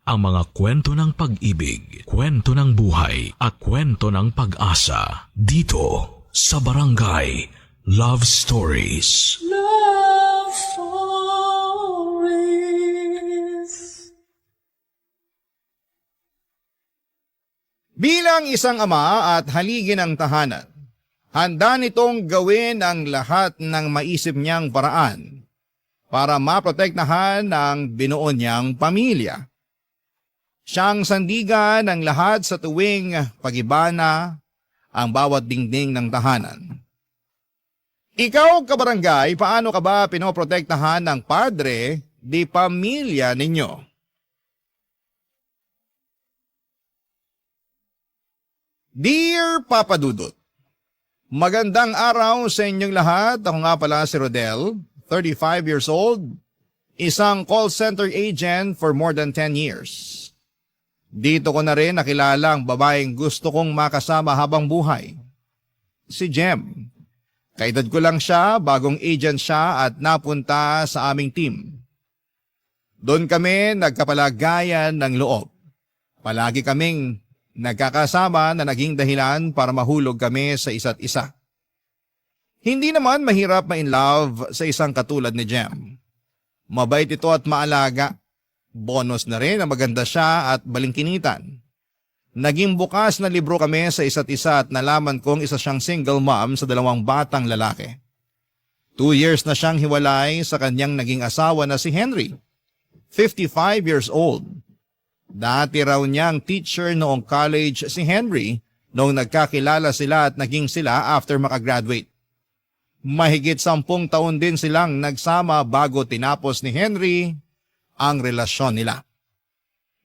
Ang mga kwento ng pag-ibig, kwento ng buhay, at kwento ng pag-asa dito sa Barangay Love Stories. Love Stories. Bilang isang ama at haligi ng tahanan, handa nitong gawin ang lahat ng maisip niyang paraan para maprotektahan ang binuo niyang pamilya. Siyang sandigan ng lahat sa tuwing pag-ibana ang bawat dingding ng tahanan. Ikaw, kabarangay, paano ka ba pinoprotektahan ng padre di pamilya ninyo? Dear Papa Dudut, magandang araw sa inyong lahat. Ako nga pala si Rodel, 35 years old, isang call center agent for more than 10 years. Dito ko na rin nakilala ang babaeng gusto kong makasama habang buhay, si Jem. Kaedad ko lang siya, bagong agent siya at napunta sa aming team. Doon kami nagkapalagayan ng loob. Palagi kaming nagkakasama na naging dahilan para mahulog kami sa isa't isa. Hindi naman mahirap ma-in love sa isang katulad ni Jem. Mabait ito at maalaga. Bonus na rin na maganda siya at balingkinitan. Naging bukas na libro kami sa isa't isa at nalaman kong isa siyang single mom sa 2 batang lalaki. 2 years na siyang hiwalay sa kanyang naging asawa na si Henry, 55 years old. Dati raw niyang teacher noong college si Henry noong nagkakilala sila at naging sila after makagraduate. Mahigit 10 taon din silang nagsama bago tinapos ni Henry ang relasyon nila.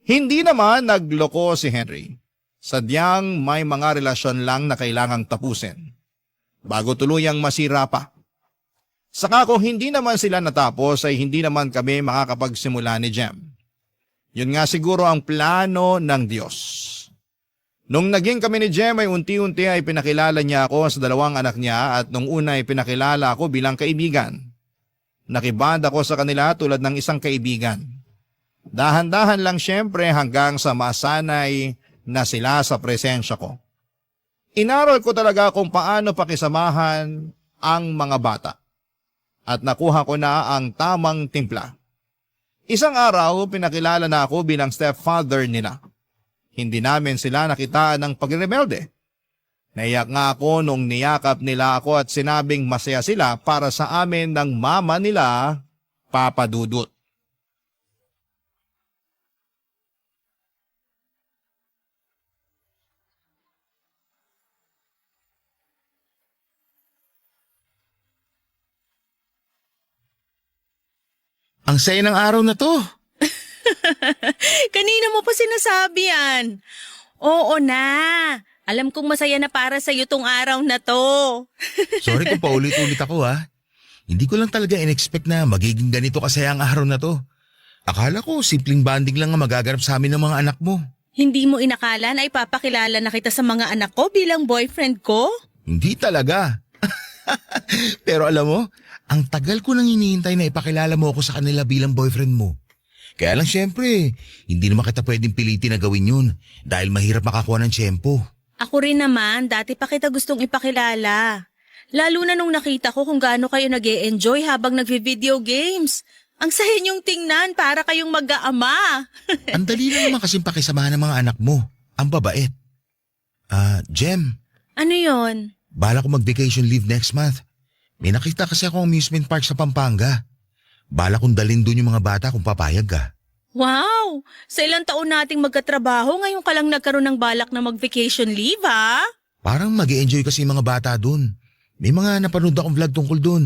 Hindi naman nagloko si Henry. Sadyang may mga relasyon lang na kailangang tapusin bago tuluyang masira pa. Saka kung hindi naman sila natapos ay hindi naman kami makakapagsimula ni Jem. Yun nga siguro ang plano ng Diyos. Nung naging kami ni Jem ay unti-unti ay pinakilala niya ako sa 2 anak niya at nung una ay pinakilala ako bilang kaibigan. Nakiband ako sa kanila tulad ng isang kaibigan. Dahan-dahan lang siyempre hanggang sa masanay na sila sa presensya ko. Inaral ko talaga kung paano pakisamahan ang mga bata. At nakuha ko na ang tamang timpla. Isang araw pinakilala na ako bilang stepfather nila. Hindi namin sila nakitaan ng pagrebelde. Naiyak nga ako nung niyakap nila ako at sinabing masaya sila para sa amin ng mama nila, Papa Dudut. Ang saya ng araw na to. Kanina mo pa sinasabi yan. Oo na. Alam kong masaya na para sa'yo tong araw na to. Sorry kung paulit-ulit ako ha. Hindi ko lang talaga in-expect na magiging ganito kasaya ang araw na to. Akala ko simpleng banding lang ang magaganap sa amin ng mga anak mo. Hindi mo inakala na ipapakilala na kita sa mga anak ko bilang boyfriend ko? Hindi talaga. Pero alam mo, ang tagal ko nang hinihintay na ipakilala mo ako sa kanila bilang boyfriend mo. Kaya lang syempre, hindi naman kita pwedeng pilitin na gawin yun dahil mahirap makakuha ng tiyempo. Ako rin naman, dati pa kita gustong ipakilala. Lalo na nung nakita ko kung gaano kayo nag-e-enjoy habang nagvi-video games. Ang saya niyong tingnan para kayong mag-aama. Ang dali lang naman kasing pakisamahan ng mga anak mo. Ang babait. Jem. Ano yon? Bala ko mag-vacation leave next month. May nakita kasi akong amusement park sa Pampanga. Bala kong dalhin doon yung mga bata kung papayag ka. Wow! Sa ilang taon nating magkatrabaho, ngayon ka lang nagkaroon ng balak na mag-vacation leave, ha? Parang mag-e-enjoy kasi yung mga bata doon. May mga napanood akong vlog tungkol doon.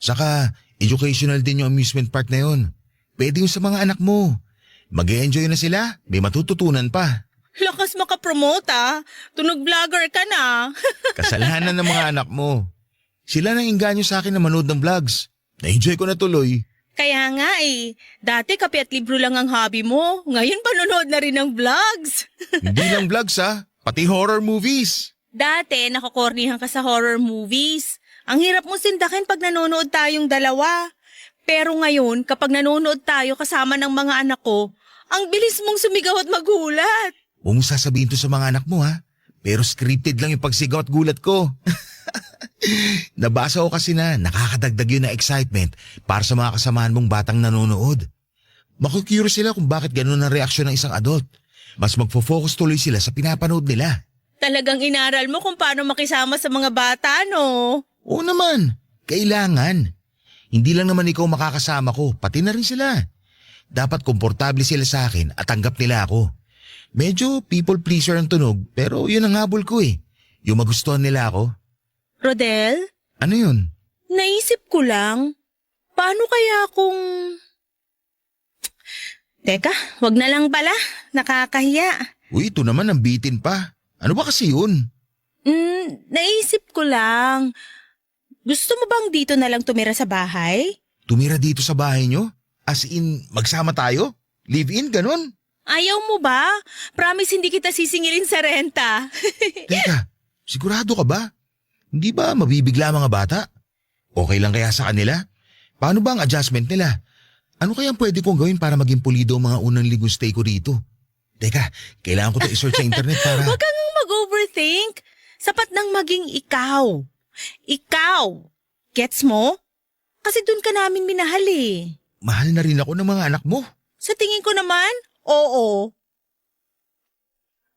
Saka, educational din yung amusement park na yun. Pwede yung sa mga anak mo. Mag-e-enjoy na sila, may matututunan pa. Lakas makapromote, ha? Tunog vlogger ka na. Kasalanan ng mga anak mo. Sila nang inganyo sa akin na manood ng vlogs. Na-enjoy ko na tuloy. Kaya nga eh. Dati kape at libro lang ang hobby mo. Ngayon panonood na rin ng vlogs. Hindi lang vlogs ha, pati horror movies. Dati nakakornihan ka sa horror movies. Ang hirap mo sindakin pag nanonood tayong dalawa. Pero ngayon, kapag nanonood tayo kasama ng mga anak ko, Ang bilis mong sumigaw at magulat. Huwag mong sasabihin to sa mga anak mo ha. Pero scripted lang yung pagsigaw at gulat ko. Nabasa ko kasi na nakakadagdag yun na excitement para sa mga kasamahan mong batang nanonood. Makukurious sila kung bakit ganun ang reaksyon ng isang adult. Mas magfo-focus tuloy sila sa pinapanood nila. Talagang inaral mo kung paano makisama sa mga bata, no? Oo naman, kailangan. Hindi lang naman ikaw makakasama ko, pati na rin sila. Dapat komportable sila sa akin at tanggap nila ako. Medyo people pleaser ang tunog pero yun ang habol ko eh. Yung magustuhan nila ako. Rodel, Ano yun? naisip ko lang, paano kaya kung... Teka, wag na lang pala. Nakakahiya. Uy, ito naman ang bitin pa. Ano ba kasi yun? Naisip ko lang. Gusto mo bang dito na lang tumira sa bahay? Tumira dito sa bahay nyo? As in, magsama tayo? Live-in, ganun? Ayaw mo ba? Promise hindi kita sisingilin sa renta. Teka, sigurado ka ba? Hindi ba mabibigla ang mga bata? Okay lang kaya sa kanila? Paano ba ang adjustment nila? Ano kaya pwede kong gawin para maging pulido ang mga unang linggong stay ko dito? Teka, kailangan ko to i-search sa internet para... Huwag kang mag-overthink. Sapat nang maging ikaw. Ikaw. Gets mo? Kasi dun ka namin minahal eh. Mahal na rin ako ng mga anak mo. Sa tingin ko naman, oo.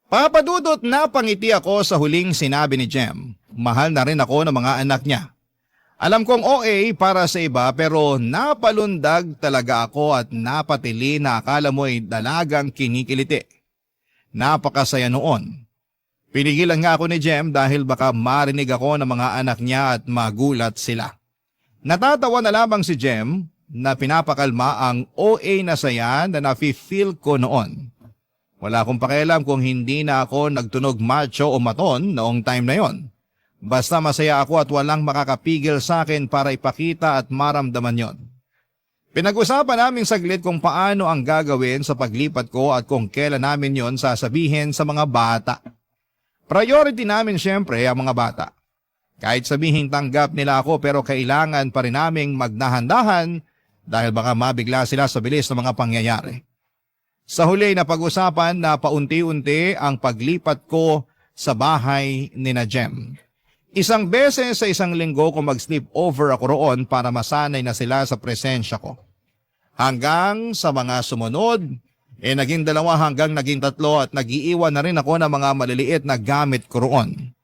Papadudot na pangiti ako sa huling sinabi ni Jem. Mahal na rin ako ng mga anak niya. Alam kong OA para sa iba pero napalundag talaga ako at napatili na akala mo ay dalagang kinikiliti. Napakasaya noon. Pinigilan nga ako ni Jem dahil baka marinig ako ng mga anak niya at magulat sila. Natatawa na lamang si Jem na pinapakalma ang OA na saya na nafe-feel ko noon. Wala akong pakialam kung hindi na ako nagtunog macho o maton noong time na yon. Basta masaya ako at walang makakapigil sa akin para ipakita at maramdaman yon. Pinag-usapan namin saglit kung paano ang gagawin sa paglipat ko at kung kailan namin yon sasabihin sa mga bata. Priority namin syempre ang mga bata. Kahit sabihin tanggap nila ako pero kailangan pa rin naming magdahan-dahan dahil baka mabigla sila sa bilis ng mga pangyayari. Sa huli na pag-usapan na paunti-unti ang paglipat ko sa bahay ni na Jem. Isang beses sa isang linggo ko mag-sleep over ako roon para masanay na sila sa presensya ko. Hanggang sa mga sumunod, naging 2 hanggang naging 3 at nag-iiwan na rin ako ng mga maliliit na gamit ko roon.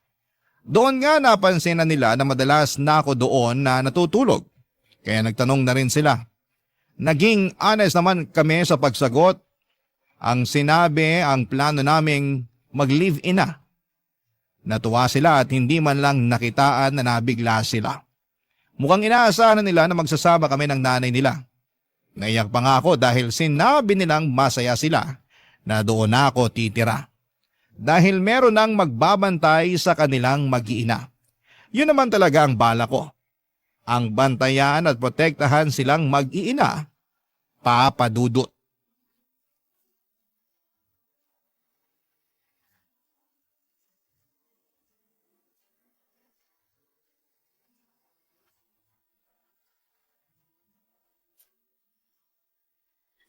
Doon nga napansin na nila na madalas na ako doon na natutulog. Kaya nagtanong na rin sila. Naging honest naman kami sa pagsagot. Ang sinabi ang plano naming mag-live-in na. Natuwa sila at hindi man lang nakitaan na nabigla sila. Mukhang inaasahan na nila na magsasama kami ng nanay nila. Naiyak pa nga ako dahil sinabi nilang masaya sila na doon na ako titira. Dahil meron nang magbabantay sa kanilang mag-iina. Yun naman talaga ang bala ko. Ang bantayan at protektahan silang mag-iina. Papadudot.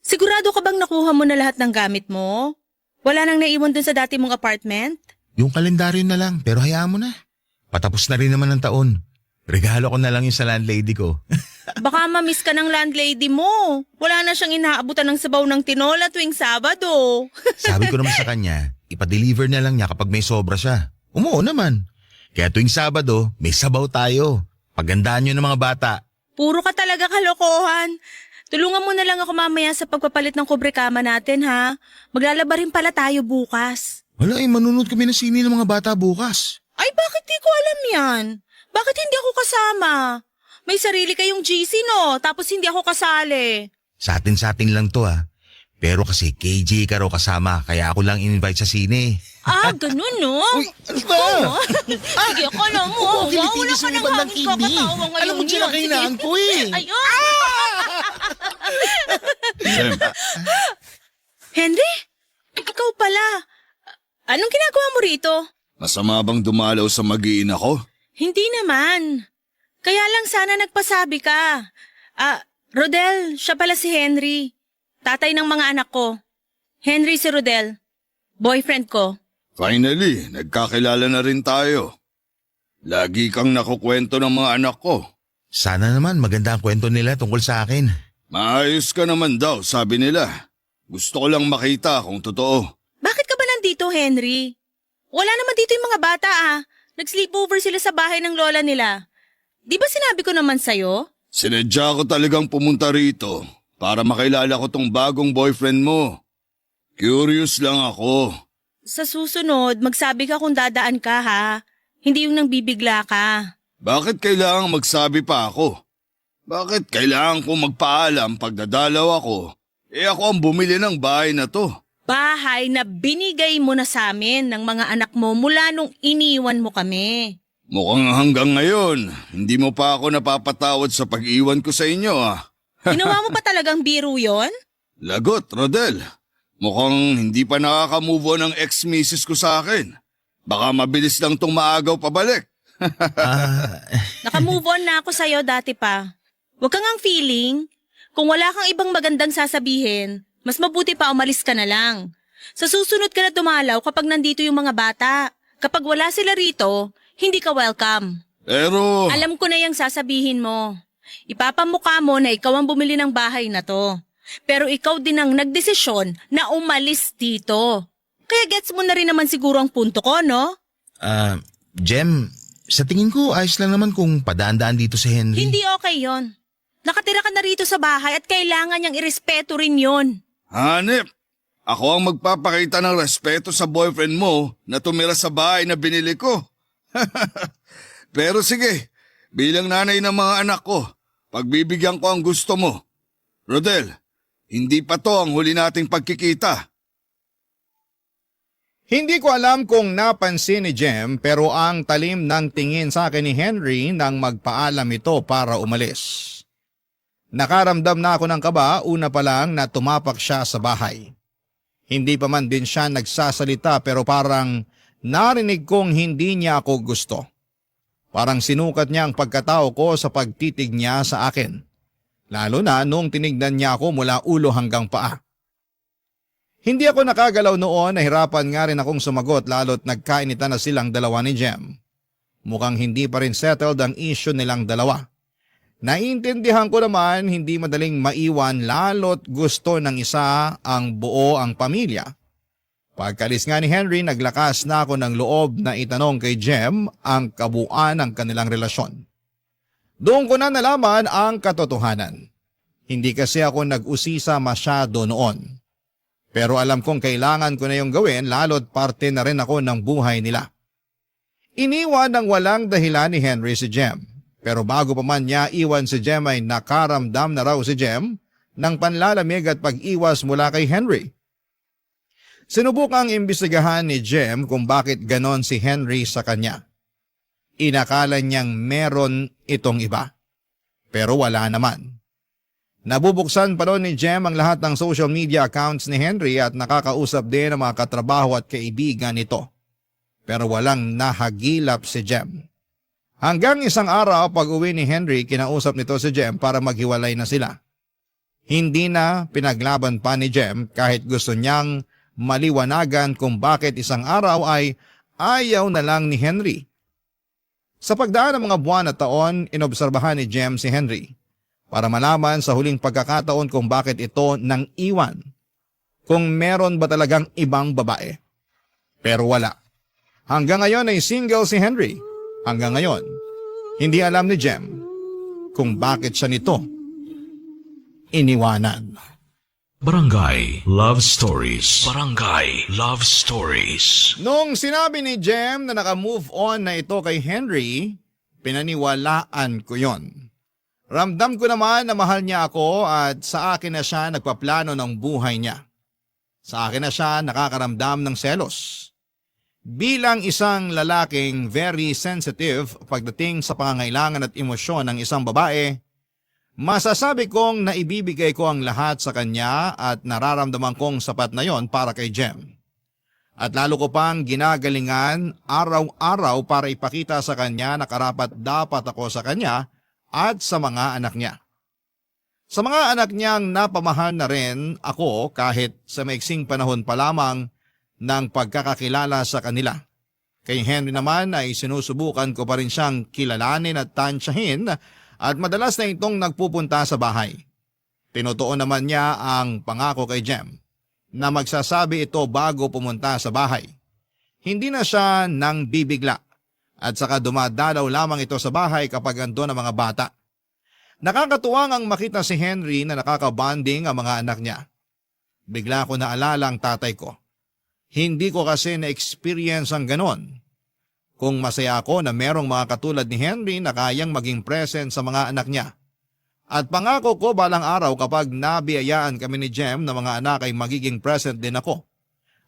Sigurado ka bang nakuha mo na lahat ng gamit mo? Wala nang naiwan dun sa dati mong apartment? Yung kalendaryo na lang, pero hayaan mo na. Patapos na rin naman ang taon. Regalo ko na lang yung sa landlady ko. Baka ma-miss ka ng landlady mo. Wala na siyang inaabutan ng sabaw ng tinola tuwing Sabado. Sabi ko naman sa kanya, ipa-deliver na lang niya kapag may sobra siya. Umuo naman. Kaya tuwing Sabado, may sabaw tayo. Pagandaan nyo ng mga bata. Puro ka talaga kalokohan. Tulungan mo na lang ako mamaya sa pagpapalit ng kubrekama natin, ha? Maglalaba rin pala tayo bukas. Wala manunod kami ng sini ng mga bata bukas. Ay, bakit di ko alam yan? Bakit hindi ako kasama? May sarili kayong GC, no? Tapos hindi ako kasali. Sa atin lang to Pero kasi KJ ka raw kasama, kaya ako lang in-invite sa sine. Ah, ganun, no? Uy, ano ba? Sige, akala mo. Kilikilis yung ibang ng TV. Alam mo, kinakainaan ko eh. Ayun! Jem, Henry? Ikaw pala. Anong ginagawa mo rito? Masama bang dumalaw sa mag-iina ko? Hindi naman. Kaya lang sana nagpasabi ka. Rodel, siya pala si Henry. Tatay ng mga anak ko. Henry si Rodel. Boyfriend ko. Finally, nagkakilala na rin tayo. Lagi kang nakukwento ng mga anak ko. Sana naman maganda ang kwento nila tungkol sa akin. Maayos ka naman daw, sabi nila. Gusto ko lang makita kung totoo. Bakit ka ba nandito, Henry? Wala naman dito yung mga bata Nag-sleepover sila sa bahay ng lola nila. Di ba sinabi ko naman sa'yo? Sinadya ko talagang pumunta rito para makilala ko tong bagong boyfriend mo. Curious lang ako. Sa susunod, magsabi ka kung dadaan ka Hindi yung nang bibigla ka. Bakit kailangang magsabi pa ako? Bakit kailangan ko magpaalam pag dadalaw ako? Ako ang bumili ng bahay na to. Bahay na binigay mo na sa amin ng mga anak mo mula nung iniwan mo kami. Mukhang hanggang ngayon, hindi mo pa ako napapatawad sa pag-iwan ko sa inyo Ginawa mo pa talagang biro yon? Lagot, Rodel. Mukhang hindi pa nakaka-move on ang ex-missus ko sa akin. Baka mabilis lang tong maagaw pabalik. Naka-move on na ako sa'yo dati pa. Huwag kang ang feeling. Kung wala kang ibang magandang sasabihin, mas mabuti pa umalis ka na lang. Sa susunod ka na dumalaw kapag nandito yung mga bata. Kapag wala sila rito, hindi ka welcome. Pero... Alam ko na yung sasabihin mo. Ipapamukha mo na ikaw ang bumili ng bahay na to. Pero ikaw din ang nagdesisyon na umalis dito. Kaya gets mo na rin naman siguro ang punto ko, no? Jem, sa tingin ko ayos lang naman kung padaan-daan dito si Henry. Hindi okay yon. Nakatira ka na rito sa bahay at kailangan niyang irespeto rin yon. Hanep, ako ang magpapakita ng respeto sa boyfriend mo na tumira sa bahay na binili ko. Pero sige, bilang nanay ng mga anak ko, pagbibigyan ko ang gusto mo. Rodel, hindi pa to ang huli nating pagkikita. Hindi ko alam kung napansin ni Jem pero ang talim ng tingin sa akin ni Henry nang magpaalam ito para umalis. Nakaramdam na ako ng kaba una pa lang na tumapak siya sa bahay. Hindi pa man din siya nagsasalita pero parang narinig kong hindi niya ako gusto. Parang sinukat niya ang pagkatao ko sa pagtitig niya sa akin. Lalo na nung tinignan niya ako mula ulo hanggang paa. Hindi ako nakagalaw noon, nahirapan nga rin akong sumagot lalo't nagkainitan na silang dalawa ni Jem. Mukhang hindi pa rin settled ang issue nilang dalawa. Naiintindihan ko naman hindi madaling maiwan lalo't gusto ng isa ang buo ang pamilya. Pagkalis nga ni Henry, naglakas na ako ng loob na itanong kay Jem ang kabuuan ng kanilang relasyon. Doon ko na nalaman ang katotohanan. Hindi kasi ako nag-usisa masyado noon. Pero alam kong kailangan ko na yung gawin lalo't parte na rin ako ng buhay nila. Iniwan ng walang dahilan ni Henry si Jem. Pero bago pa man niya iwan si Jem ay nakaramdam na raw si Jem ng panlalamig at pag-iwas mula kay Henry. Sinubukang imbestigahan ni Jem kung bakit ganon si Henry sa kanya. Inakala niyang meron itong iba. Pero wala naman. Nabubuksan pa ron ni Jem ang lahat ng social media accounts ni Henry at nakakausap din ang mga katrabaho at kaibigan nito. Pero walang nahagilap si Jem. Hanggang isang araw pag uwi ni Henry, kinausap nito si Jem para maghiwalay na sila. Hindi na pinaglaban pa ni Jem kahit gusto niyang maliwanagan kung bakit isang araw ay ayaw na lang ni Henry. Sa pagdaan ng mga buwan at taon, inobserbahan ni Jem si Henry para malaman sa huling pagkakataon kung bakit ito nang iwan. Kung meron ba talagang ibang babae. Pero wala. Hanggang ngayon ay single si Henry. Hanggang ngayon, hindi alam ni Jem kung bakit siya nito iniwanan. Barangay Love Stories. Barangay Love Stories. Nung sinabi ni Jem na naka-move on na ito kay Henry, pinaniwalaan ko yon. Ramdam ko naman na mahal niya ako at sa akin na siya nagpaplano ng buhay niya. Sa akin na siya nakakaramdam ng selos. Bilang isang lalaking very sensitive pagdating sa pangangailangan at emosyon ng isang babae, masasabi kong naibibigay ko ang lahat sa kanya at nararamdaman kong sapat na yon para kay Jem. At lalo ko pang ginagalingan araw-araw para ipakita sa kanya na karapat dapat ako sa kanya at sa mga anak niya. Sa mga anak niyang napamahal na rin ako kahit sa maiksing panahon pa lamang ng pagkakakilala sa kanila. Kay Henry naman ay sinusubukan ko pa rin siyang kilalanin at tansyahin at madalas na itong nagpupunta sa bahay. Tinutuon naman niya ang pangako kay Jem na magsasabi ito bago pumunta sa bahay. Hindi na siya nang bibigla at saka dumadalaw lamang ito sa bahay kapag ando ng mga bata. Nakakatuwang ang makita si Henry na nakakabanding ang mga anak niya. Bigla ko naalala ang tatay ko. Hindi ko kasi na-experience ang ganon. Kung masaya ako na merong mga katulad ni Henry na kayang maging present sa mga anak niya. At pangako ko balang araw kapag nabiyayaan kami ni Jem na mga anak ay magiging present din ako.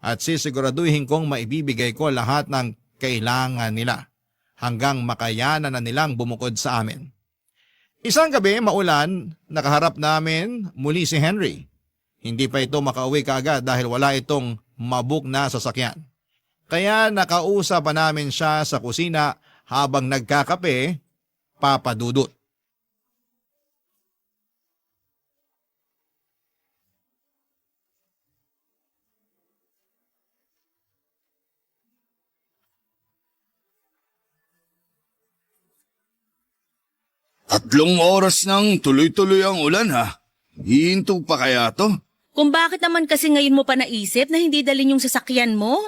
At sisiguraduhin kong maibibigay ko lahat ng kailangan nila hanggang makayanan na nilang bumukod sa amin. Isang gabi maulan, nakaharap namin muli si Henry. Hindi pa ito makauwi kaagad dahil wala itong mabook na sasakyan. Kaya nakausap pa namin siya sa kusina habang nagkakape, Papa Dudut. Tatlong oras nang tuloy-tuloy ang ulan ha. Hihinto pa kaya to? Kung bakit naman kasi ngayon mo pa naisip na hindi dalhin yung sasakyan mo?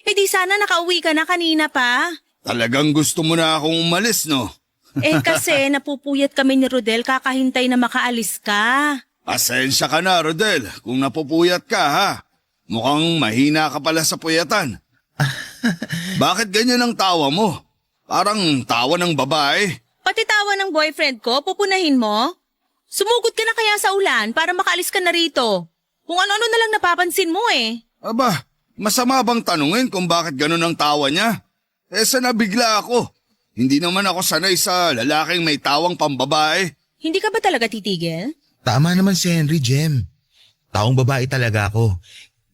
Eh di sana nakauwi ka na kanina pa. Talagang gusto mo na akong umalis, no? Eh kasi napupuyat kami ni Rodel kakahintay na makaalis ka. Pasensya ka na, Rodel, kung napupuyat ka ha. Mukhang mahina ka pala sa puyatan. Bakit ganyan ang tawa mo? Parang tawa ng babae. Pati tawa ng boyfriend ko, pupunahin mo? Sumugod ka na kaya sa ulan para makaalis ka na rito. Kung ano-ano na lang napapansin mo eh. Aba, masama bang tanungin kung bakit ganun ang tawa niya? Eh sa nabigla ako. Hindi naman ako sanay sa lalaking may tawang pambabae. Hindi ka ba talaga titigil? Tama naman si Henry, Jem. Taong babae talaga ako.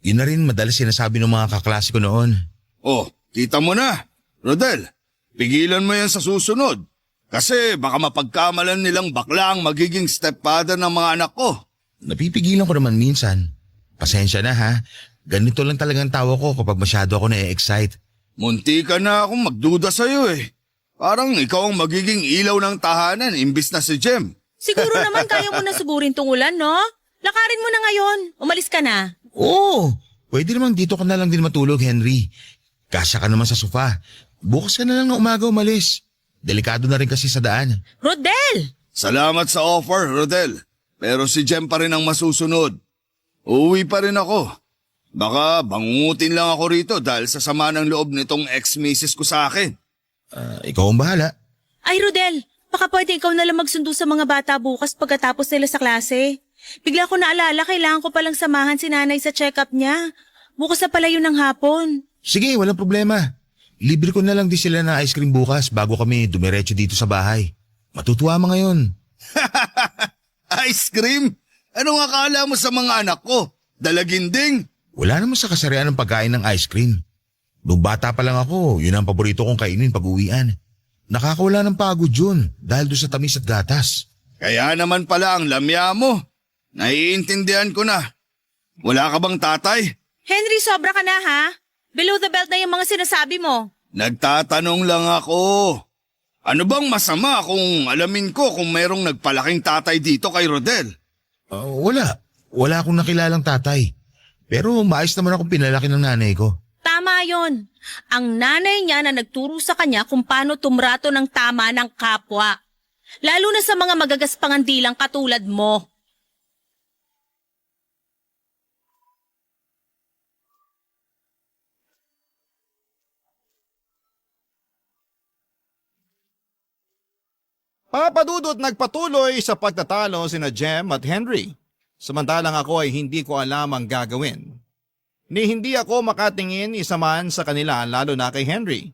Yun na rin madalas sinasabi ng mga kaklase ko noon. Oh, kita mo na. Rodel, pigilan mo yan sa susunod. Kasi baka mapagkamalan nilang bakla ang magiging stepfather ng mga anak ko. Napipigilan ko naman minsan. Pasensya na ha. Ganito lang talagang tawa ko kapag masyado ako na-excite. Munti ka na akong magduda sa'yo eh. Parang ikaw ang magiging ilaw ng tahanan imbis na si Jem. Siguro naman kaya mo na sugurin tong ulan, no? Lakarin mo na ngayon. Umalis ka na. Oo, pwede naman dito ka na lang din matulog, Henry. Kasya ka naman sa sofa. Bukas ka na lang na umaga umalis. Delikado na rin kasi sa daan. Rodel! Salamat sa offer, Rodel. Pero si Jem pa rin ang masusunod. Uuwi pa rin ako. Baka bangungutin lang ako rito dahil sa sama ng loob nitong ex-misis ko sa akin. Ikaw ang bahala. Ay, Rodel, baka pwede ikaw na lang magsundo sa mga bata bukas pagkatapos nila sa klase. Bigla ko naalala, kailangan ko palang samahan si nanay sa check-up niya. Bukas na pala yun ng hapon. Sige, walang problema. Libre ko na lang din sila na ice cream bukas bago kami dumiretso dito sa bahay. Matutuwa mo ngayon. Ice cream? Anong akala mo sa mga anak ko? Dalaginding? Wala naman sa kasarian ng pagkain ng ice cream. Nung bata pa lang ako, yun ang paborito kong kainin pag-uwian. Nakakawala ng pagod yun dahil doon sa tamis at gatas. Kaya naman pala ang lamya mo. Naiintindihan ko na. Wala ka bang tatay? Henry, sobra ka na ha? Below the belt na yung mga sinasabi mo. Nagtatanong lang ako. Ano bang masama kung alamin ko kung mayroong nagpalaking tatay dito kay Rodel? Wala. Wala akong nakilalang tatay. Pero maayos naman akong pinalaki ng nanay ko. Tama yon. Ang nanay niya na nagturo sa kanya kung paano tumrato ng tama ng kapwa. Lalo na sa mga magagaspangan dilang katulad mo. Papadudot nagpatuloy sa pagtatalo sina Jem at Henry. Samantalang ako ay hindi ko alam ang gagawin. Ni hindi ako makatingin isa man sa kanila lalo na kay Henry.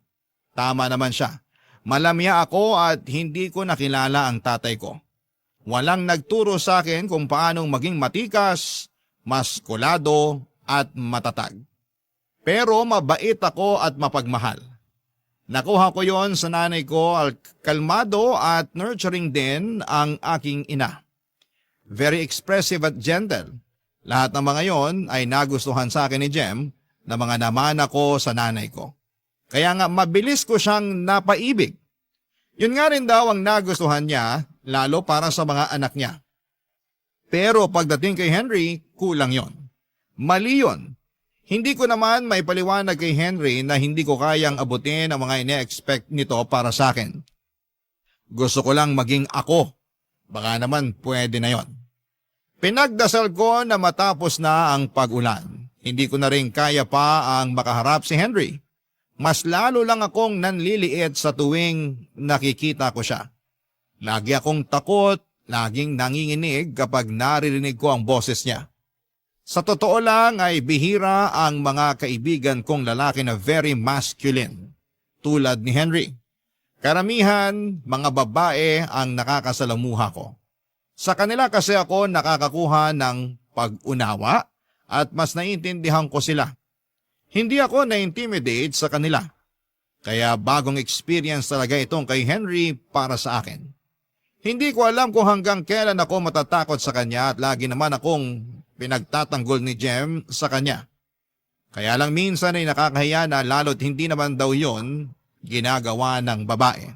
Tama naman siya. Malamya ako at hindi ko nakilala ang tatay ko. Walang nagturo sa akin kung paanong maging matikas, maskulado at matatag. Pero mabait ako at mapagmahal. Nakuha ko yon sa nanay ko, kalmado at nurturing din ang aking ina. Very expressive at gentle. Lahat ng mga yon ay nagustuhan sa akin ni Jem na mga namana ko sa nanay ko. Kaya nga mabilis ko siyang napaibig. Yun nga rin daw ang nagustuhan niya, lalo para sa mga anak niya. Pero pagdating kay Henry, kulang yon. Mali yon. Hindi ko naman may paliwanag kay Henry na hindi ko kayang abutin ang mga ine-expect nito para sa akin. Gusto ko lang maging ako. Baka naman pwede na yon. Pinagdasal ko na matapos na ang pag-ulan. Hindi ko na rin kaya pa ang makaharap si Henry. Mas lalo lang akong nanliliit sa tuwing nakikita ko siya. Lagi akong takot, laging nanginginig kapag naririnig ko ang boses niya. Sa totoo lang ay bihira ang mga kaibigan kong lalaki na very masculine, tulad ni Henry. Karamihan, mga babae ang nakakasalamuha ko. Sa kanila kasi ako nakakakuha ng pag-unawa at mas naiintindihan ko sila. Hindi ako na-intimidate sa kanila. Kaya bagong experience talaga itong kay Henry para sa akin. Hindi ko alam kung hanggang kailan ako matatakot sa kanya at lagi naman akong pinagtatanggol ni Jem sa kanya. Kaya lang minsan ay nakakahiya na lalo't hindi naman daw yon ginagawa ng babae.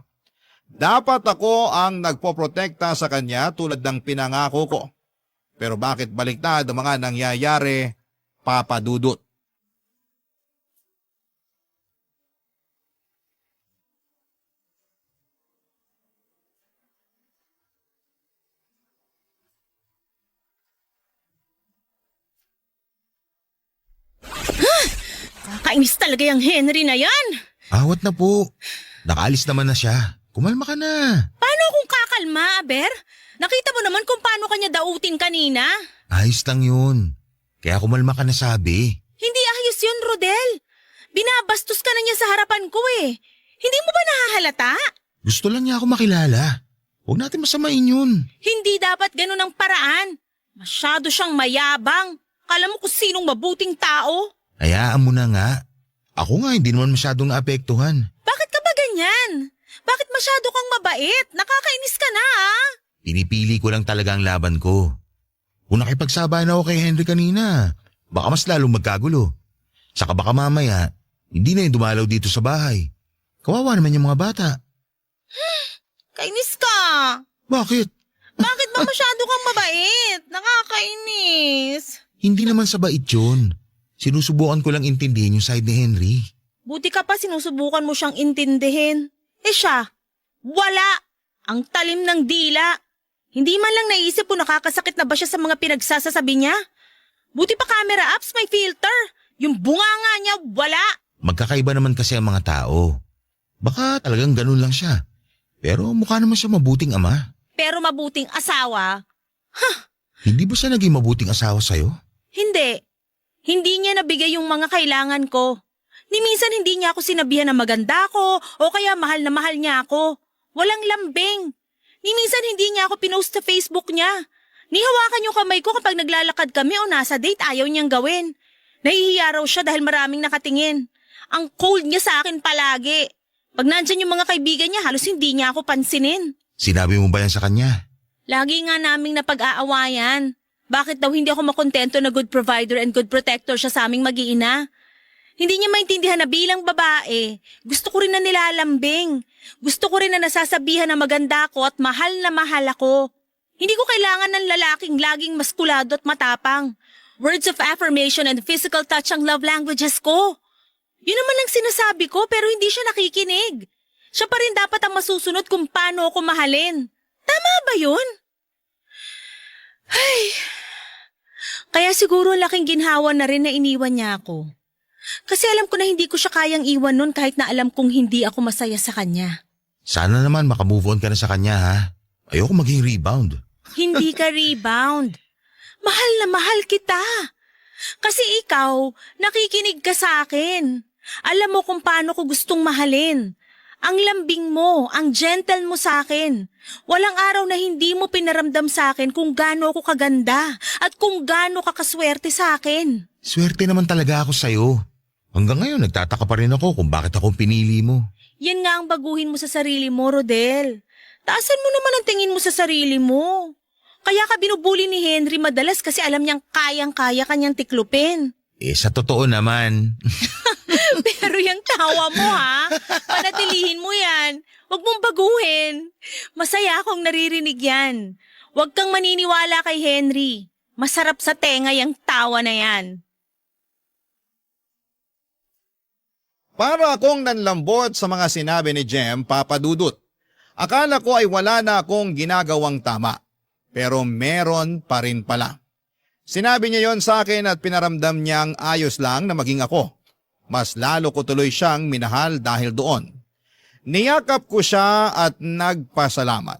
Dapat ako ang nagpoprotekta sa kanya tulad ng pinangako ko. Pero bakit baliktad ang mga nangyayari, Papa Dudut? Kakainis talaga yung Henry na yan. Awat na po. Nakaalis naman na siya. Kumalma ka na. Paano kung kakalma, Aber? Nakita mo naman kung paano kanya dautin kanina. Ayos lang yun. Kaya kumalma ka na sabi. Hindi ayos yun, Rodel. Binabastos ka na niya sa harapan ko eh. Hindi mo ba nahahalata? Gusto lang niya ako makilala. Huwag natin masamain yun. Hindi dapat ganun ang paraan. Masyado siyang mayabang. Kala mo kung sinong mabuting tao. Hayaan mo na nga. Ako nga hindi naman masyadong naapektuhan. Bakit ka ba ganyan? Bakit masyado kang mabait? Nakakainis ka na ah. Pinipili ko lang talaga ang laban ko. Kung nakipagsabayan ako kay Henry kanina, baka mas lalong magkagulo. Saka baka mamaya, hindi na yung dumalaw dito sa bahay. Kawawa naman yung mga bata. Kainis ka. Bakit? Bakit ba masyado kang mabait? Nakakainis. Hindi naman sa bait yun. Sinusubukan ko lang intindihin yung side ni Henry. Buti ka pa sinusubukan mo siyang intindihin. Eh siya, wala. Ang talim ng dila. Hindi man lang naisip kung nakakasakit na ba siya sa mga pinagsasasabi niya. Buti pa camera apps may filter. Yung bunganga niya, wala. Magkakaiba naman kasi ang mga tao. Baka talagang ganun lang siya. Pero mukha naman siya mabuting ama. Pero mabuting asawa? Hindi ba siya naging mabuting asawa sa'yo? Hindi. Hindi niya nabigay yung mga kailangan ko. Ni minsan hindi niya ako sinabihan na maganda ako o kaya mahal na mahal niya ako. Walang lambing. Ni minsan hindi niya ako pinost sa Facebook niya. Ni hawakan yung kamay ko kapag naglalakad kami o nasa date ayaw niyang gawin. Nahihiya raw siya dahil maraming nakatingin. Ang cold niya sa akin palagi. Pag nandyan yung mga kaibigan niya halos hindi niya ako pansinin. Sinabi mo ba yan sa kanya? Lagi nga naming napag-aawayan. Bakit daw hindi ako makontento na good provider and good protector siya sa aming mag-iina? Hindi niya maintindihan na bilang babae, gusto ko rin na nilalambing. Gusto ko rin na nasasabihan na maganda ako at mahal na mahal ako. Hindi ko kailangan ng lalaking laging maskulado at matapang. Words of affirmation and physical touch ang love languages ko. Yun naman ang sinasabi ko pero hindi siya nakikinig. Siya pa rin dapat ang masusunod kung paano ako mahalin. Tama ba yun? Ay, kaya siguro laking ginhawa na rin na iniwan niya ako. Kasi alam ko na hindi ko siya kayang iwan nun kahit na alam kong hindi ako masaya sa kanya. Sana naman makamove on ka na sa kanya ha. Ayoko maging rebound. Hindi ka rebound. Mahal na mahal kita. Kasi ikaw, nakikinig ka sa akin. Alam mo kung paano ko gustong mahalin. Ang lambing mo, ang gentle mo sa akin. Walang araw na hindi mo pinaramdam sa akin kung gaano ako kaganda at kung gaano ka kaswerte sa akin. Swerte naman talaga ako sa'yo. Hanggang ngayon nagtataka pa rin ako kung bakit ako pinili mo. Yan nga ang baguhin mo sa sarili mo, Rodel. Taasan mo naman ang tingin mo sa sarili mo. Kaya ka binubuli ni Henry madalas kasi alam niyang kayang-kaya kanyang tiklupin. Sa totoo naman. Pero yung tawa mo ha, panatilihin mo yan. Huwag mong baguhin. Masaya akong naririnig yan. Huwag kang maniniwala kay Henry. Masarap sa tenga yung tawa na yan. Para akong nanlambot sa mga sinabi ni Jem, Papa Dudut. Akala ko ay wala na akong ginagawang tama. Pero meron pa rin pala. Sinabi niya yon sa akin at pinaramdam niyang ayos lang na maging ako. Mas lalo ko tuloy siyang minahal dahil doon. Niyakap ko siya at nagpasalamat.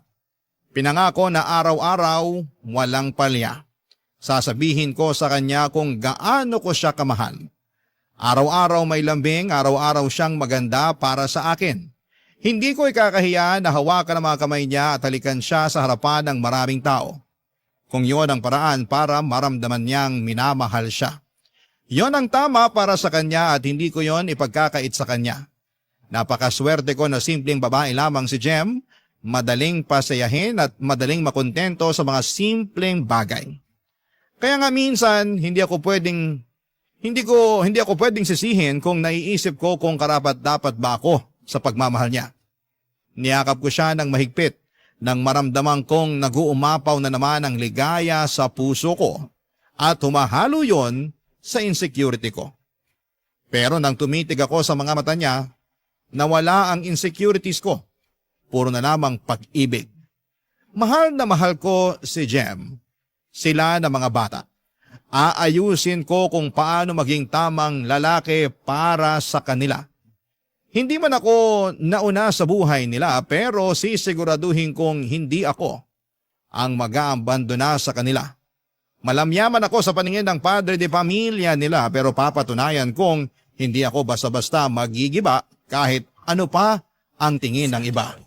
Pinangako na araw-araw walang palya. Sasabihin ko sa kanya kung gaano ko siya kamahal. Araw-araw may lambing, araw-araw siyang maganda para sa akin. Hindi ko ikakahiya na hawakan ang mga kamay niya at halikan siya sa harapan ng maraming tao. Kung yon ang paraan para maramdaman niyang minamahal siya. Yon ang tama para sa kanya at hindi ko yon ipagkakait sa kanya. Napakaswerte ko na simpleng babae lamang si Jem, madaling pasayahin at madaling makontento sa mga simpleng bagay. Kaya nga minsan hindi ako pwedeng sisihin kung naiisip ko kung karapat-dapat ba ako sa pagmamahal niya. Niyakap ko siya ng mahigpit nang maramdaman kong nag-uumapaw na naman ang ligaya sa puso ko at humahalo yon sa insecurity ko. Pero nang tumitig ako sa mga mata niya, nawala ang insecurities ko. Puro na lamang pag-ibig. Mahal na mahal ko si Jem. Sila na mga bata. Aayusin ko kung paano maging tamang lalaki para sa kanila. Hindi man ako nauna sa buhay nila pero sisiguraduhin kong hindi ako ang mag-aabandona sa kanila. Malamyaman ako sa paningin ng padre de pamilya nila pero papatunayan kong hindi ako basta-basta magigiba kahit ano pa ang tingin ng iba.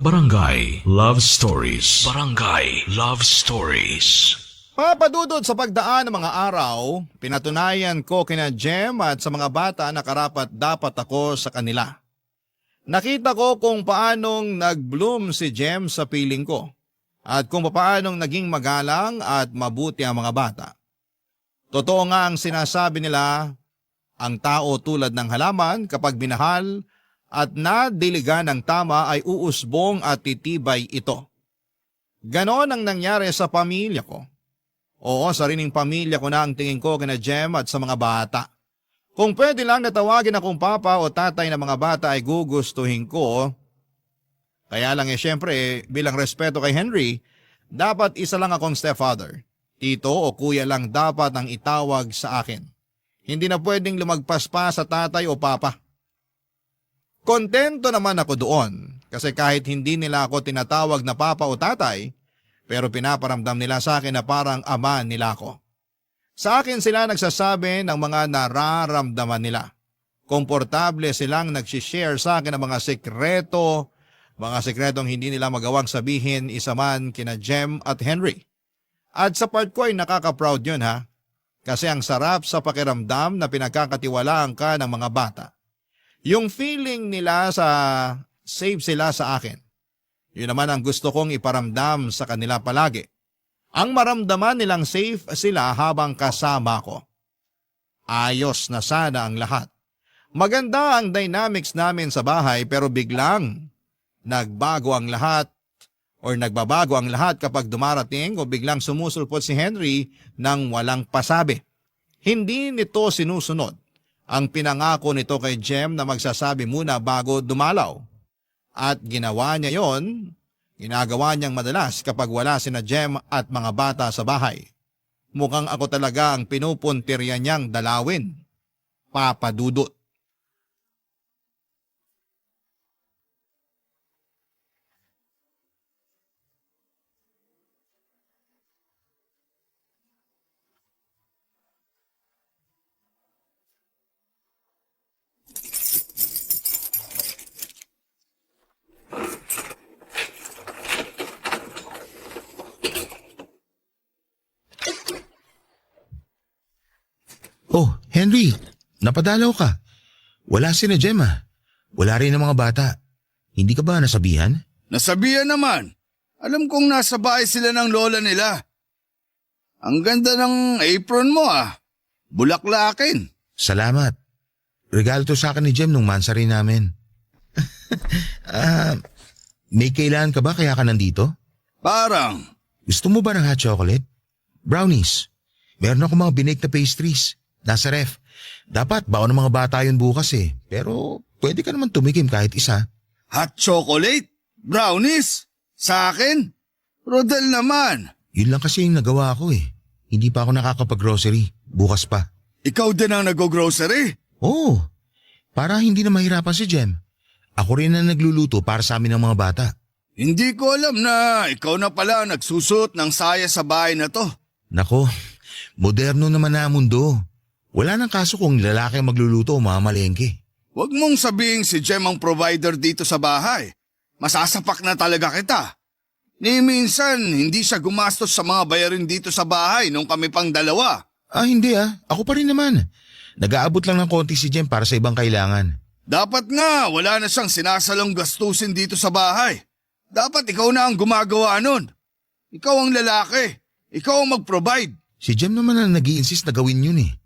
Barangay Love Stories. Barangay Love Stories. Papadudod sa pagdaan ng mga araw, pinatunayan ko kina Jem at sa mga bata na karapat-dapat ako sa kanila. Nakita ko kung paanong nag-bloom si Jem sa piling ko at kung paanong naging magalang at mabuti ang mga bata. Totoo nga ang sinasabi nila, ang tao tulad ng halaman kapag binahal at nadiligan ng tama ay uusbong at titibay ito. Ganon ang nangyari sa pamilya ko. Oo, sariling pamilya ko na ang tingin ko kina Jem at sa mga bata. Kung pwede lang natawagin akong papa o tatay ng mga bata ay gugustuhin ko. Kaya lang syempre bilang respeto kay Henry, dapat isa lang akong stepfather. Tito o kuya lang dapat ang itawag sa akin. Hindi na pwedeng lumagpas pa sa tatay o papa. Kontento naman ako doon kasi kahit hindi nila ako tinatawag na papa o tatay, pero pinaparamdam nila sa akin na parang ama nila ako. Sa akin sila nagsasabi ng mga nararamdaman nila. Komportable silang nagsishare sa akin ng mga sekretong hindi nila magawang sabihin isa man kina Jem at Henry. At sa part ko ay nakaka-proud yun ha. Kasi ang sarap sa pakiramdam na pinagkakatiwalaan ka ng mga bata. Yung feeling nila sa safe sila sa akin. Yun naman ang gusto kong iparamdam sa kanila palagi. Ang maramdaman nilang safe sila habang kasama ko. Ayos na sana ang lahat. Maganda ang dynamics namin sa bahay pero biglang nagbago ang lahat or nagbabago ang lahat kapag dumarating o biglang sumusulpot si Henry nang walang pasabi. Hindi nito sinusunod ang pinangako nito kay Jem na magsasabi muna bago dumalaw. At ginagawa niyang madalas kapag wala sina Jem at mga bata sa bahay. Mukhang ako talaga ang pinupuntirya niyang dalawin. Papa Dudut. Oh, Henry, napadalaw ka. Wala sina Jem ah. Wala rin ang mga bata. Hindi ka ba nasabihan? Nasabihan naman. Alam kong nasa bahay sila ng lola nila. Ang ganda ng apron mo ah. Bulaklakin. Salamat. Regalo to sa akin ni Jem nung mansari namin. May kailangan ka ba kaya ka nandito? Parang, Gusto mo ba ng hot chocolate? Brownies. Meron ako mga binake na pastries. Nasa ref. Dapat baon ng mga bata yun bukas eh. Pero pwede ka naman tumikim kahit isa. hot chocolate? Brownies? Sa akin? Rodel naman. Yun lang kasi yung nagawa ko eh. Hindi pa ako nakakapag-grocery. Bukas pa. Ikaw din ang nag-grocery? Oo. Para hindi na mahirapan si Jem. Ako rin ang nagluluto para sa amin ng mga bata. Hindi ko alam na ikaw na pala nagsusot ng saya sa bahay na to. Nako, moderno naman na ang mundo. Wala nang kaso kung lalaki ang magluluto o mamalengke. Huwag mong sabihin si Jem ang provider dito sa bahay. Masasapak na talaga kita. Ni minsan, hindi siya gumastos sa mga bayarin dito sa bahay nung kami pang dalawa. Hindi Ako pa rin naman. Nag-aabot lang ng konti si Jem para sa ibang kailangan. Dapat nga, wala na siyang sinasalong gastusin dito sa bahay. Dapat ikaw na ang gumagawa nun. Ikaw ang lalaki. Ikaw ang mag-provide. Si Jem naman ang nag-i-insist na gawin yun eh.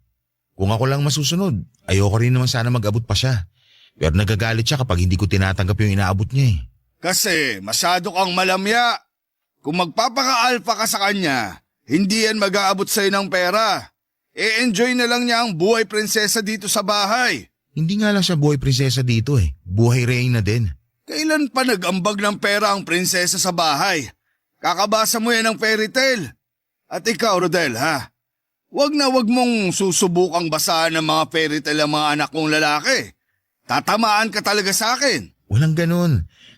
Kung ako lang masusunod, ayoko rin naman sana mag-abot pa siya. Pero nagagalit siya kapag hindi ko tinatanggap yung inaabot niya eh. Kasi masyado kang malamya. Kung magpapaka-alpha ka sa kanya, hindi yan mag-aabot sa'yo ng pera. E-enjoy na lang niya ang buhay prinsesa dito sa bahay. Hindi nga lang siya buhay prinsesa dito eh. Buhay reyna din. Kailan pa nag-ambag ng pera ang prinsesa sa bahay? Kakabasa mo yan ng fairy tale. At ikaw, Rodel, ha? Wag na wag mong susubukang basahan ng mga fairy tale ang mga anak kong lalaki. Tatamaan ka talaga sa akin. Walang ganun.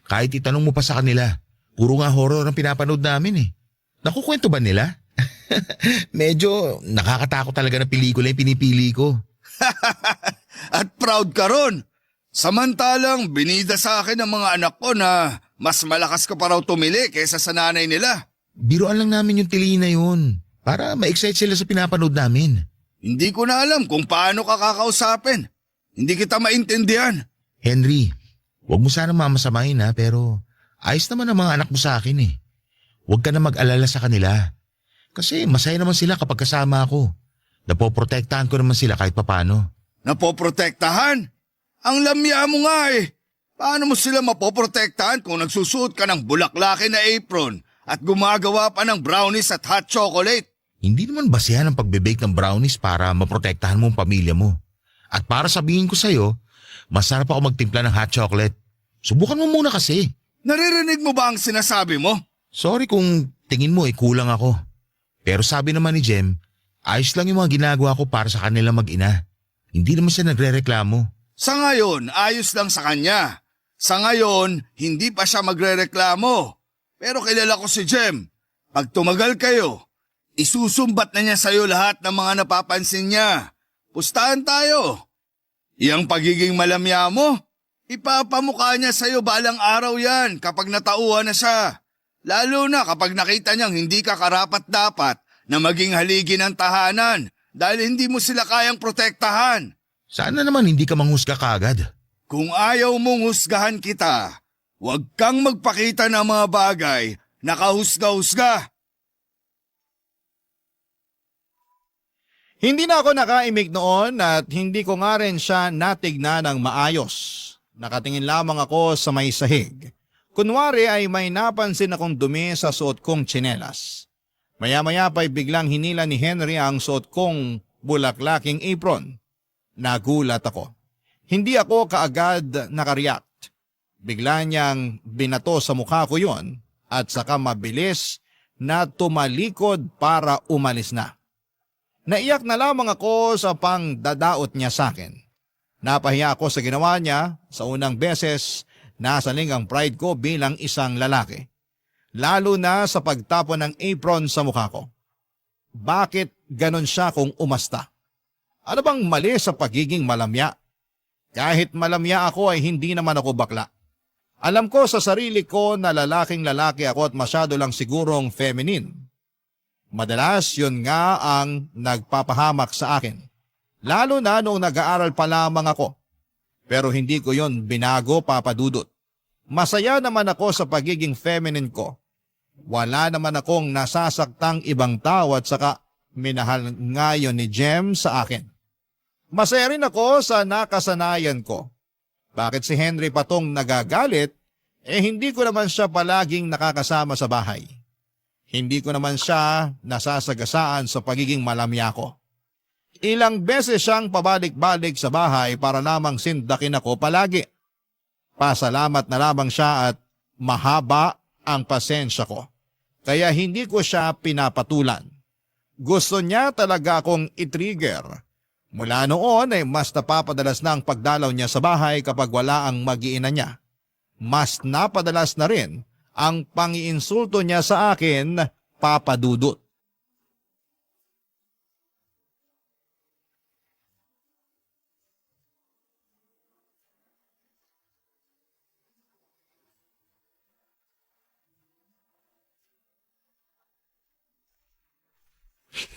Kahit itanong mo pa sa kanila. Puro nga horror ang pinapanood namin eh. Nakukwento ba nila? Medyo nakakatakot talaga na pelikula yung pinipili ko. At proud ka ron. Samantalang binida sa akin ng mga anak ko na mas malakas ka pa raw tumili kaysa sa nanay nila. Biruan lang namin yung tili na yun. Para ma-excite sila sa pinapanood namin. Hindi ko na alam kung paano ka kakausapin. Hindi kita maintindihan. Henry, huwag mo sana mamasamahin ha, pero ayos naman ang mga anak mo sa akin eh. Huwag ka na mag-alala sa kanila. Kasi masaya naman sila kapag kasama ako. Napoprotektahan ko naman sila kahit papano. Napoprotektahan? Ang lamya mo nga eh. Paano mo sila mapoprotektahan kung nagsusuot ka ng bulaklaki na apron at gumagawa pa ng brownies at hot chocolate? Hindi naman basihan ang pagbe-bake ng brownies para maprotektahan mo ang pamilya mo. At para sabihin ko sa'yo, masarap ako magtimpla ng hot chocolate. Subukan mo muna kasi. Naririnig mo ba ang sinasabi mo? Sorry kung tingin mo kulang ako. Pero sabi naman ni Jem, ayos lang yung mga ginagawa ko para sa kanila mag-ina. Hindi naman siya nagre-reklamo. Sa ngayon, ayos lang sa kanya. Sa ngayon, hindi pa siya magre-reklamo. Pero kilala ko si Jem. Pag tumagal kayo, isusumbat na niya sa'yo lahat ng mga napapansin niya. Pustahan tayo. Iyang pagiging malamya mo, ipapamukha niya sa'yo balang araw yan kapag natauhan na siya. Lalo na kapag nakita niyang hindi ka karapat-dapat na maging haligi ng tahanan dahil hindi mo sila kayang protektahan. Sana naman hindi ka manghusga kaagad. Kung ayaw mong husgahan kita, huwag kang magpakita ng mga bagay na kahusga-husga. Hindi na ako nakaimik noon at hindi ko nga rin siya natignan ng maayos. Nakatingin lamang ako sa may sahig. Kunwari ay may napansin akong dumi sa suot kong tsinelas. Maya-maya pa'y biglang hinila ni Henry ang suot kong bulaklaking apron. Nagulat ako. Hindi ako kaagad nakareact. Bigla niyang binato sa mukha ko yon at saka mabilis na tumalikod para umalis na. Naiyak na lamang ako sa pangdadaot niya sa akin. Napahiya ako sa ginawa niya. Sa unang beses, nasaling ang pride ko bilang isang lalaki. Lalo na sa pagtapon ng apron sa mukha ko. Bakit ganon siya kung umasta? Ano bang mali sa pagiging malamya? Kahit malamya ako ay hindi naman ako bakla. Alam ko sa sarili ko na lalaking lalaki ako at masyado lang sigurong feminine. Madalas yun nga ang nagpapahamak sa akin. Lalo na noong nag-aaral pa lamang ako. Pero hindi ko yon binago, Papa Dudut. Masaya naman ako sa pagiging feminine ko. Wala naman akong nasasaktang ibang tao at saka minahal ngayon ni Jem sa akin. Masaya rin ako sa nakasanayan ko. Bakit si Henry patong nagagalit, hindi ko naman siya palaging nakakasama sa bahay. Hindi ko naman siya nasasagasaan sa pagiging malamya ko. Ilang beses siyang pabalik-balik sa bahay para lamang sindakin ako palagi. Pasalamat na lamang siya at mahaba ang pasensya ko. Kaya hindi ko siya pinapatulan. Gusto niya talaga akong i-trigger. Mula noon ay mas napapadalas na ang pagdalaw niya sa bahay kapag wala ang mag-iina niya. Mas napadalas na rin ang pangiinsulto niya sa akin, Papa Dudut.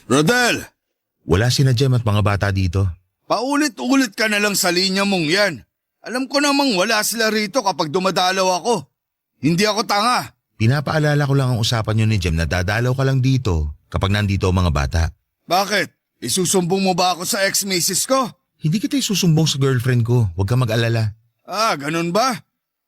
Rodel, Wala sina Jem at mga bata dito. paulit-ulit ka na lang sa linya mong yan. Alam ko namang wala sila rito kapag dumadalaw ako. Hindi ako tanga. Pinapaalala ko lang ang usapan nyo ni Jem na dadalaw ka lang dito kapag nandito ang mga bata. Bakit? Isusumbong mo ba ako sa ex-misis ko? Hindi kita isusumbong sa girlfriend ko, huwag ka mag-alala. Ah, ganun ba?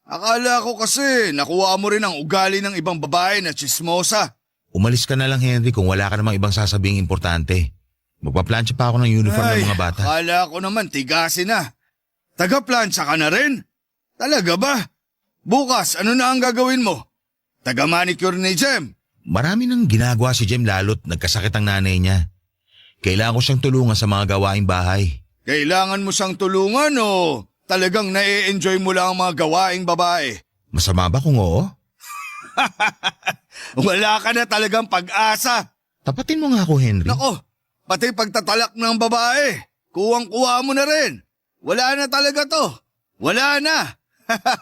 Akala ko kasi nakuha mo rin ang ugali ng ibang babae na tsismosa. Umalis ka na lang Henry kung wala ka namang ibang sasabing importante. Magpaplansya pa ako ng uniform ng mga bata. Akala ko naman tigasin na. Taga-plansya ka na rin? Talaga ba? Bukas, ano na ang gagawin mo? Taga-manicure ni Jem? Marami nang ginagawa si Jem lalo't nagkasakit ang nanay niya. Kailangan ko siyang tulungan sa mga gawaing bahay. Kailangan mo siyang tulungan o talagang na-enjoy mo lang ang mga gawaing babae? Masama ba kung oo? Wala ka na talagang pag-asa. Tapatin mo nga ako Henry. Nako, pati pagtatalak ng babae, kuwang-kuwa mo na rin. Wala na talaga to. Wala na.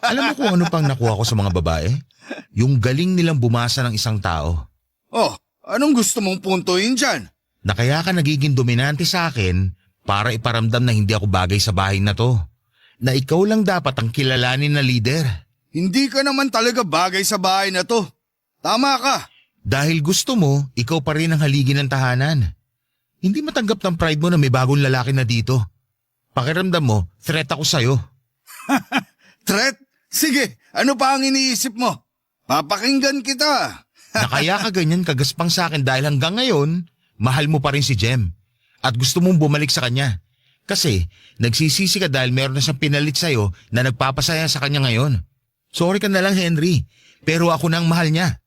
Alam mo kung ano pang nakuha ko sa mga babae? Yung galing nilang bumasa ng isang tao. Oh, anong gusto mong puntuin dyan? Na kaya ka nagiging dominante sa akin para iparamdam na hindi ako bagay sa bahay na to. Na ikaw lang dapat ang kilalanin na leader. Hindi ka naman talaga bagay sa bahay na to. Tama ka. Dahil gusto mo, ikaw pa rin ang haligi ng tahanan. Hindi matanggap ng pride mo na may bagong lalaki na dito. Pakiramdam mo, threat ako sa'yo. Threat? Sige, ano pa ang iniisip mo? Papakinggan kita. Na kaya ka ganyan kagaspang sa akin dahil hanggang ngayon, mahal mo pa rin si Jem. At gusto mong bumalik sa kanya. Kasi nagsisisi ka dahil meron na siyang pinalit sa'yo na nagpapasaya sa kanya ngayon. Sorry ka na lang Henry, pero ako na ang mahal niya.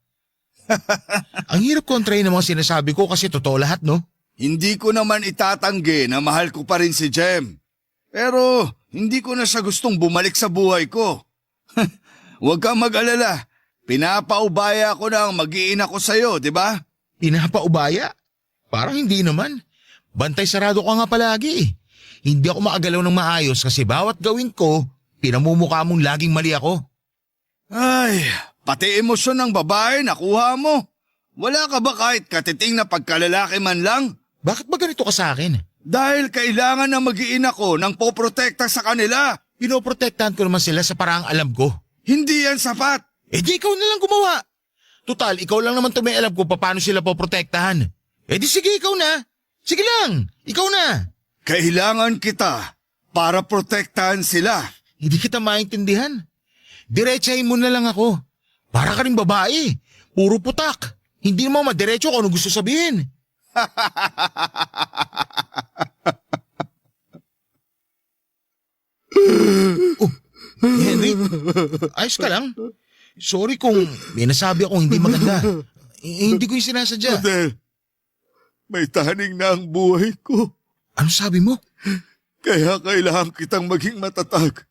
Ang hirap kontrahin ng mga sinasabi ko kasi totoo lahat no? Hindi ko naman itatanggi na mahal ko pa rin si Jem. Pero hindi ko na siya gustong bumalik sa buhay ko. Huwag kang mag-alala. Pinapaubaya ko na ang mag-iina ko sa'yo, di ba? Pinapaubaya? Parang hindi naman. Bantay sarado ka nga palagi. Hindi ako makagalaw ng maayos kasi bawat gawin ko, pinamumukha mong laging mali ako. Ay, pati emosyon ng babae nakuha mo. Wala ka ba kahit katiting na pagkalalaki man lang? Bakit ba ganito ka sa akin? Dahil kailangan na mag-iina ko ng poprotekta sa kanila. Pinoprotektahan ko naman sila sa paraang alam ko. Hindi yan sapat. Eh di ikaw na lang gumawa. Tutal, ikaw lang naman may alam ko paano sila poprotektahan. Eh di sige, ikaw na. Sige lang, ikaw na. Kailangan kita para protektahan sila. Hindi kita maintindihan. Diretsahin mo na lang ako. Para ka rin babae. Puro putak. Hindi mo madiretso kung ano gusto sabihin. Oh, Henry, ayos ka lang? Sorry kung may nasabi akong hindi maganda. Hindi ko yung sinasadya. Rodel, may tahaning na ang buhay ko. Ano sabi mo? Kaya kailangan kitang maging matatag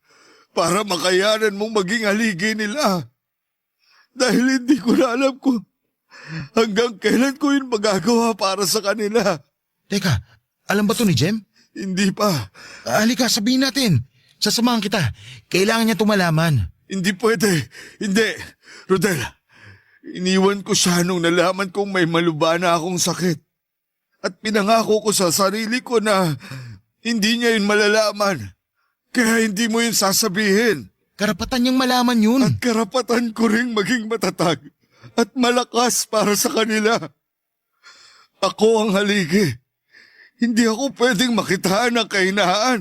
para makayanan mong maging haligi nila. Dahil hindi ko na alam kung hanggang kailan ko yun magagawa para sa kanila. Teka, alam ba to ni Jem? Hindi pa. Halika, sabihin natin. Sasamahan kita. Kailangan niya tumalaman. Hindi pwede. Hindi. Rodel, iniwan ko siya nung nalaman kong may malubha na akong sakit. At pinangako ko sa sarili ko na hindi niya yun malalaman. Kaya hindi mo yun sasabihin. Karapatan niyang malaman yun. At karapatan ko ring maging matatag at malakas para sa kanila. Ako ang haligi. Hindi ako pwedeng makitaan ng kahinaan.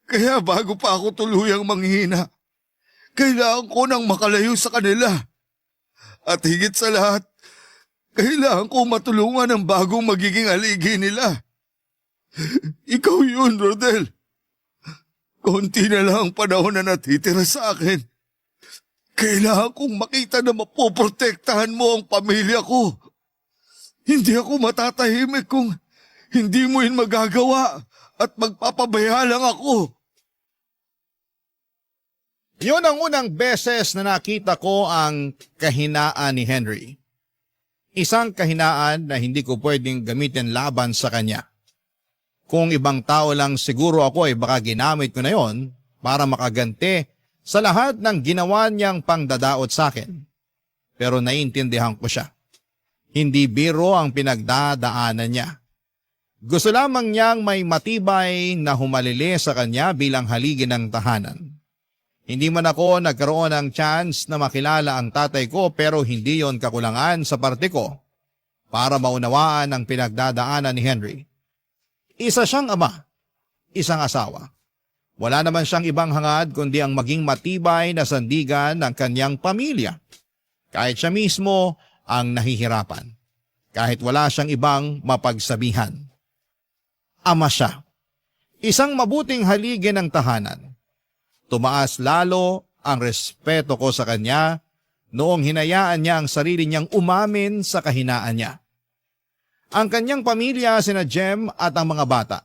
Kaya bago pa ako tuluyang manghina, kailangan ko nang makalayo sa kanila. At higit sa lahat, kailangan ko matulungan ang bagong magiging haligi nila. Ikaw yun, Rodel. Konti na lang ang panahon na natitira sa akin. Kailangan kong makita na mapoprotektahan mo ang pamilya ko. Hindi ako matatahimik kung hindi mo yun magagawa at magpapabaya lang ako. Yun ang unang beses na nakita ko ang kahinaan ni Henry. Isang kahinaan na hindi ko pwedeng gamitin laban sa kanya. Kung ibang tao lang siguro ako ay baka ginamit ko na yon para makaganti sa lahat ng ginawa niyang pangdadaot sa akin. Pero naiintindihan ko siya. Hindi biro ang pinagdadaanan niya. Gusto lamang niyang may matibay na humalili sa kanya bilang haligi ng tahanan. Hindi man ako nagkaroon ng chance na makilala ang tatay ko pero hindi yon kakulangan sa parte ko para maunawaan ang pinagdadaanan ni Henry. Isa siyang ama, isang asawa. Wala naman siyang ibang hangad kundi ang maging matibay na sandigan ng kanyang pamilya. Kahit siya mismo ang nahihirapan. Kahit wala siyang ibang mapagsabihan. Ama siya. Isang mabuting haligi ng tahanan. Tumaas lalo ang respeto ko sa kanya noong hinayaan niya ang sarili niyang umamin sa kahinaan niya. Ang kanyang pamilya sina Jem at ang mga bata.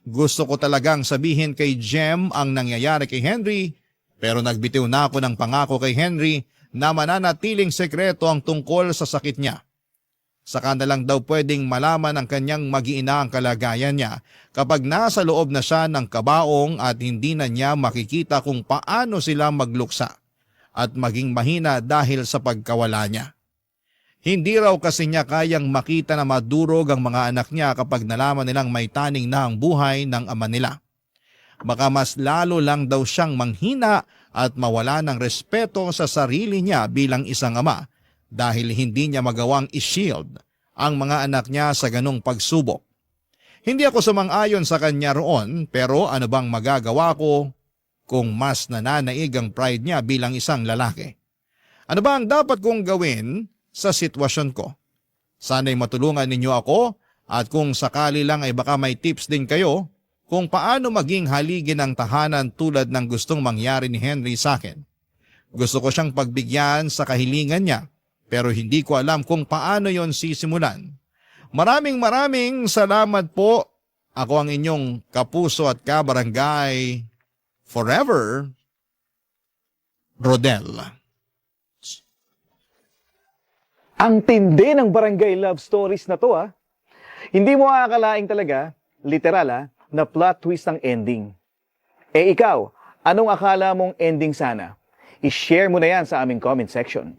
Gusto ko talagang sabihin kay Jem ang nangyayari kay Henry pero nagbitiw na ako ng pangako kay Henry na mananatiling sekreto ang tungkol sa sakit niya. Saka na lang daw pwedeng malaman ng kanyang mag-iina ang kalagayan niya kapag nasa loob na siya ng kabaong at hindi na niya makikita kung paano sila magluksa at maging mahina dahil sa pagkawala niya. Hindi raw kasi niya kayang makita na madurog ang mga anak niya kapag nalaman nilang may taning na ang buhay ng ama nila. Baka mas lalo lang daw siyang manghina at mawala ng respeto sa sarili niya bilang isang ama dahil hindi niya magawang i-shield ang mga anak niya sa ganong pagsubok. Hindi ako sumang-ayon sa kanya roon pero ano bang magagawa ko kung mas nananaig ang pride niya bilang isang lalaki? Ano ba ang dapat kong gawin sa sitwasyon ko? Sana'y matulungan ninyo ako at kung sakali lang ay baka may tips din kayo kung paano maging haligi ng tahanan tulad ng gustong mangyari ni Henry sa akin. Gusto ko siyang pagbigyan sa kahilingan niya pero hindi ko alam kung paano yon sisimulan. Maraming salamat po. Ako ang inyong kapuso at kabarangay forever, Rodel. Ang tindi ng barangay love stories na to Hindi mo aakalaing talaga, literal na plot twist ang ending. Eh ikaw, anong akala mong ending sana? I-share mo na yan sa aming comment section.